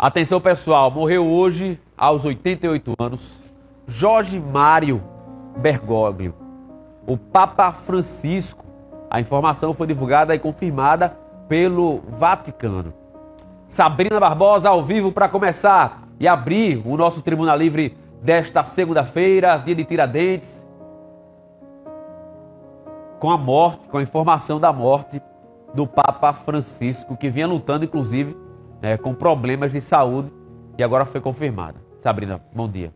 Atenção, pessoal, morreu hoje, aos 88 anos, Jorge Mário Bergoglio, o Papa Francisco. A informação foi divulgada e confirmada pelo Vaticano. Sabrina Barbosa, ao vivo, para começar e abrir o nosso Tribuna Livre desta segunda-feira, dia de Tiradentes, com a morte, com a informação da morte do Papa Francisco, que vinha lutando, inclusive, com problemas de saúde e agora foi confirmada. Sabrina, bom dia.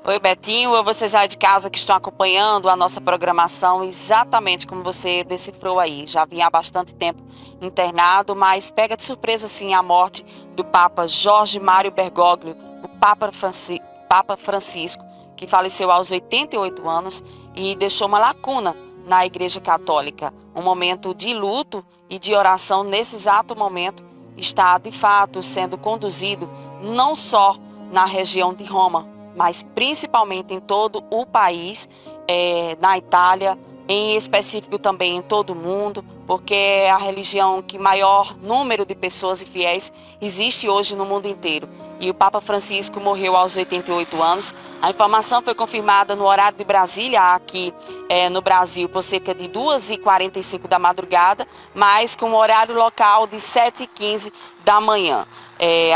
Oi, Betinho, oi, vocês aí de casa que estão acompanhando a nossa programação, exatamente como você decifrou aí. Já vinha há bastante tempo internado, mas pega de surpresa sim a morte do Papa Jorge Mário Bergoglio, o Papa Francisco, que faleceu aos 88 anos e deixou uma lacuna na Igreja Católica. Um momento de luto e de oração nesse exato momento está, de fato, sendo conduzido não só na região de Roma, mas principalmente em todo o país, na Itália, em específico também em todo o mundo, porque é a religião que maior número de pessoas e fiéis existe hoje no mundo inteiro. E o Papa Francisco morreu aos 88 anos. A informação foi confirmada no horário de Brasília, aqui no Brasil, por cerca de 2h45 da madrugada, mas com o horário local de 7h15 da manhã.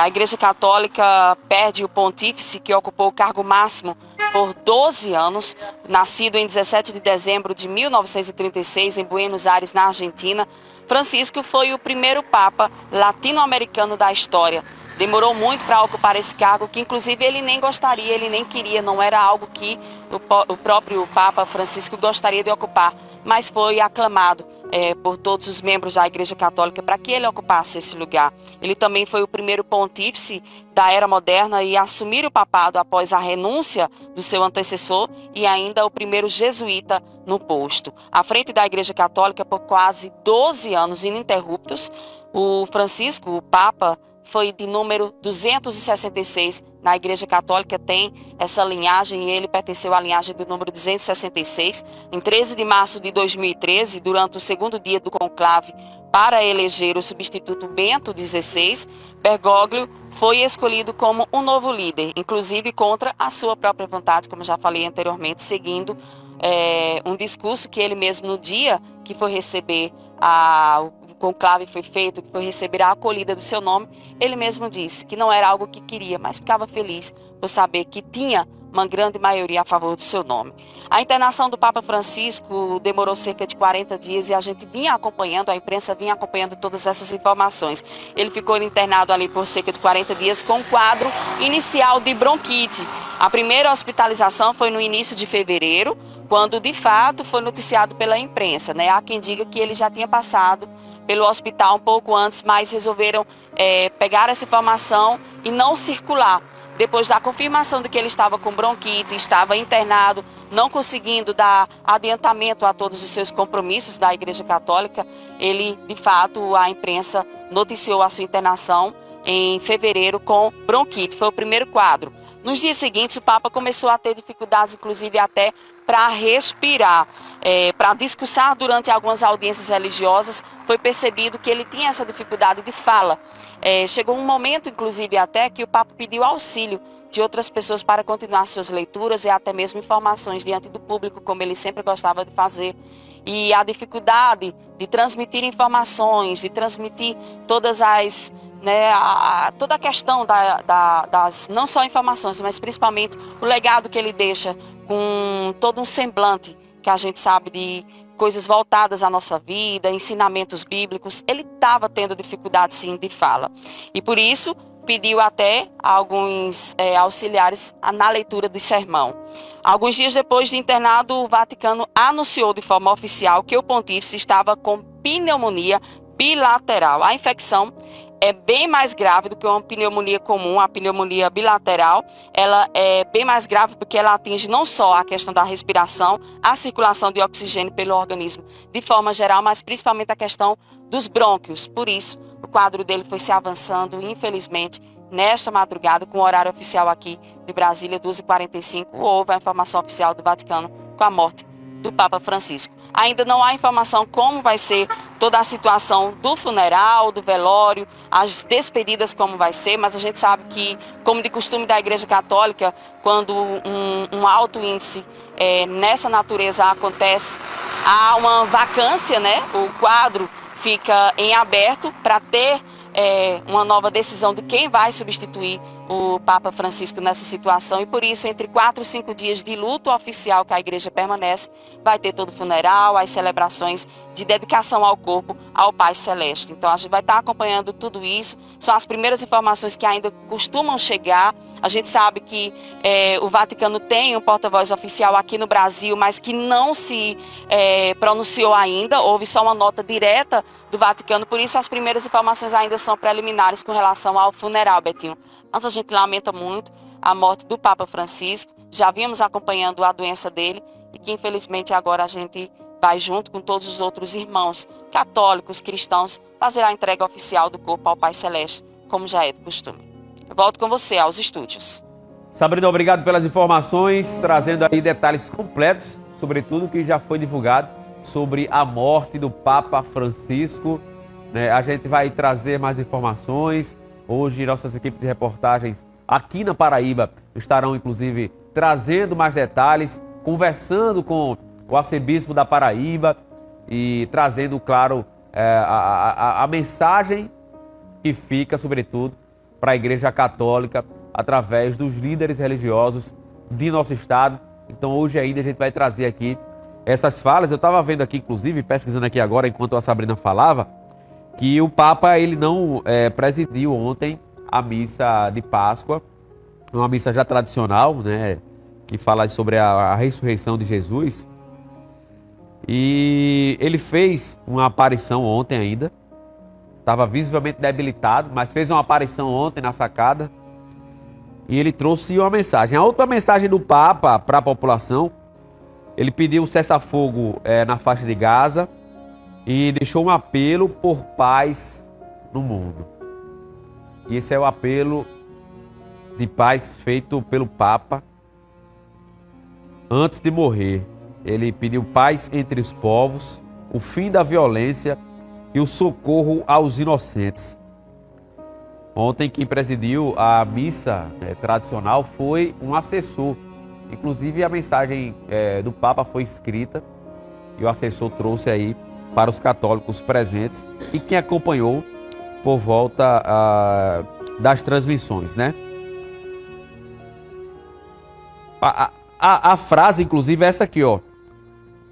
A Igreja Católica perde o pontífice, que ocupou o cargo máximo por 12 anos, nascido em 17 de dezembro de 1936, em Buenos Aires, na Argentina. Francisco foi o primeiro Papa latino-americano da história. Demorou muito para ocupar esse cargo, que inclusive ele nem gostaria, ele nem queria, não era algo que o próprio Papa Francisco gostaria de ocupar, mas foi aclamado por todos os membros da Igreja Católica para que ele ocupasse esse lugar. Ele também foi o primeiro pontífice da era moderna e assumir o papado após a renúncia do seu antecessor e ainda o primeiro jesuíta no posto. À frente da Igreja Católica por quase 12 anos ininterruptos, o Francisco, o Papa, foi de número 266. Na Igreja Católica tem essa linhagem e ele pertenceu à linhagem do número 266. Em 13 de março de 2013, durante o segundo dia do conclave para eleger o substituto Bento XVI, Bergoglio foi escolhido como um novo líder, inclusive contra a sua própria vontade, como já falei anteriormente, seguindo um discurso que ele mesmo, no dia que foi receber o conclave foi feito, que foi receber a acolhida do seu nome, ele mesmo disse que não era algo que queria, mas ficava feliz por saber que tinha uma grande maioria a favor do seu nome. A internação do Papa Francisco demorou cerca de 40 dias e a gente vinha acompanhando, a imprensa vinha acompanhando todas essas informações. Ele ficou internado ali por cerca de 40 dias com um quadro inicial de bronquite. A primeira hospitalização foi no início de fevereiro, quando de fato foi noticiado pela imprensa, né? Há quem diga que ele já tinha passado pelo hospital um pouco antes, mas resolveram pegar essa informação e não circular. Depois da confirmação de que ele estava com bronquite, estava internado, não conseguindo dar adiantamento a todos os seus compromissos da Igreja Católica, ele, de fato, a imprensa noticiou a sua internação em fevereiro com bronquite. Foi o primeiro quadro. Nos dias seguintes, o Papa começou a ter dificuldades, inclusive até para respirar, para discursar durante algumas audiências religiosas. Foi percebido que ele tinha essa dificuldade de fala. Chegou um momento, inclusive, até que o Papa pediu auxílio de outras pessoas para continuar suas leituras e até mesmo informações diante do público, como ele sempre gostava de fazer. E a dificuldade de transmitir informações, de transmitir todas as... toda a questão das não só informações, mas principalmente o legado que ele deixa com todo um semblante que a gente sabe de coisas voltadas à nossa vida, ensinamentos bíblicos. Ele estava tendo dificuldade sim de fala e por isso pediu até a alguns auxiliares na leitura do sermão. Alguns dias depois de internado, o Vaticano anunciou de forma oficial que o pontífice estava com pneumonia bilateral. A infecção é bem mais grave do que uma pneumonia comum. A pneumonia bilateral, ela é bem mais grave porque ela atinge não só a questão da respiração, a circulação de oxigênio pelo organismo de forma geral, mas principalmente a questão dos brônquios. Por isso, o quadro dele foi se avançando, infelizmente, nesta madrugada, com o horário oficial aqui de Brasília, 2h45, houve a informação oficial do Vaticano com a morte do Papa Francisco. Ainda não há informação como vai ser toda a situação do funeral, do velório, as despedidas como vai ser, mas a gente sabe que, como de costume da Igreja Católica, quando um alto índice nessa natureza acontece, há uma vacância, né? O quadro fica em aberto para ter uma nova decisão de quem vai substituir o Papa Francisco nessa situação, e por isso, entre 4 e 5 dias de luto oficial que a igreja permanece, vai ter todo o funeral, as celebrações de dedicação ao corpo ao Pai Celeste. Então a gente vai estar acompanhando tudo isso, são as primeiras informações que ainda costumam chegar. A gente sabe que o Vaticano tem um porta-voz oficial aqui no Brasil, mas que não se pronunciou ainda, houve só uma nota direta do Vaticano, por isso as primeiras informações ainda são preliminares com relação ao funeral, Betinho. Mas a gente lamenta muito a morte do Papa Francisco, já vínhamos acompanhando a doença dele e que infelizmente agora a gente vai junto com todos os outros irmãos católicos, cristãos, fazer a entrega oficial do corpo ao Pai Celeste, como já é de costume. Eu volto com você aos estúdios. Sabrina, obrigado pelas informações, trazendo aí detalhes completos sobre tudo que já foi divulgado sobre a morte do Papa Francisco. A gente vai trazer mais informações. Hoje, nossas equipes de reportagens aqui na Paraíba estarão, inclusive, trazendo mais detalhes, conversando com o arcebispo da Paraíba e trazendo, claro, a mensagem que fica, sobretudo, para a Igreja Católica através dos líderes religiosos de nosso estado. Então, hoje ainda a gente vai trazer aqui essas falas. Eu estava vendo aqui, inclusive, pesquisando aqui agora, enquanto a Sabrina falava, que o Papa ele não presidiu ontem a missa de Páscoa, uma missa já tradicional, né, que fala sobre a ressurreição de Jesus. E ele fez uma aparição ontem ainda, estava visivelmente debilitado, mas fez uma aparição ontem na sacada e ele trouxe uma mensagem. A outra mensagem do Papa para a população, ele pediu um cessar-fogo na faixa de Gaza, e deixou um apelo por paz no mundo. E esse é o apelo de paz feito pelo Papa antes de morrer. Ele pediu paz entre os povos, o fim da violência e o socorro aos inocentes. Ontem quem presidiu a missa tradicional foi um assessor. Inclusive a mensagem do Papa foi escrita e o assessor trouxe aí para os católicos presentes e quem acompanhou por volta das transmissões, né? A frase, inclusive, é essa aqui, ó.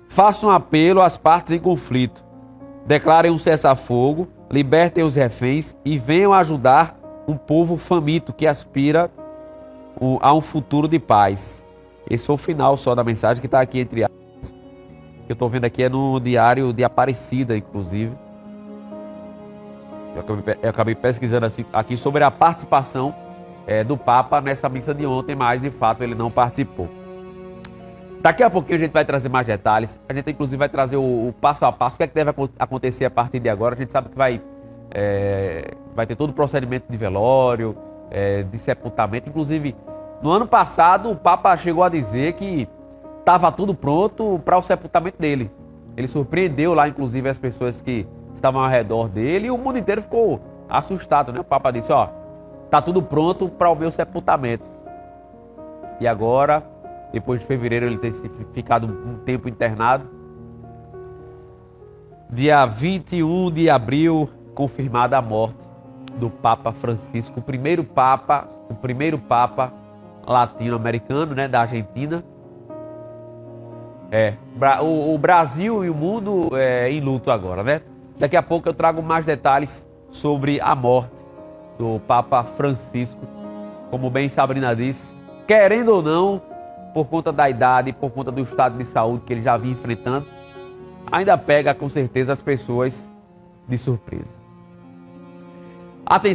Faça um apelo às partes em conflito. Declarem um cessar-fogo, libertem os reféns e venham ajudar um povo faminto que aspira a um futuro de paz. Esse foi o final só da mensagem que está aqui entre aspas. Que eu estou vendo aqui é no Diário de Aparecida, inclusive. Eu acabei pesquisando aqui sobre a participação do Papa nessa missa de ontem, mas de fato ele não participou. Daqui a pouquinho a gente vai trazer mais detalhes. A gente inclusive vai trazer o passo a passo, o que é que deve acontecer a partir de agora. A gente sabe que vai ter todo o procedimento de velório, de sepultamento. Inclusive, no ano passado o Papa chegou a dizer que estava tudo pronto para o sepultamento dele. Ele surpreendeu lá, inclusive, as pessoas que estavam ao redor dele e o mundo inteiro ficou assustado, né? O Papa disse, ó, tá tudo pronto para o meu sepultamento. E agora, depois de fevereiro, ele ter ficado um tempo internado. Dia 21 de abril, confirmada a morte do Papa Francisco, o primeiro Papa latino-americano, né, da Argentina. O Brasil e o mundo em luto agora, né? Daqui a pouco eu trago mais detalhes sobre a morte do Papa Francisco. Como bem Sabrina disse, querendo ou não, por conta da idade, por conta do estado de saúde que ele já vinha enfrentando, ainda pega com certeza as pessoas de surpresa. Atenção.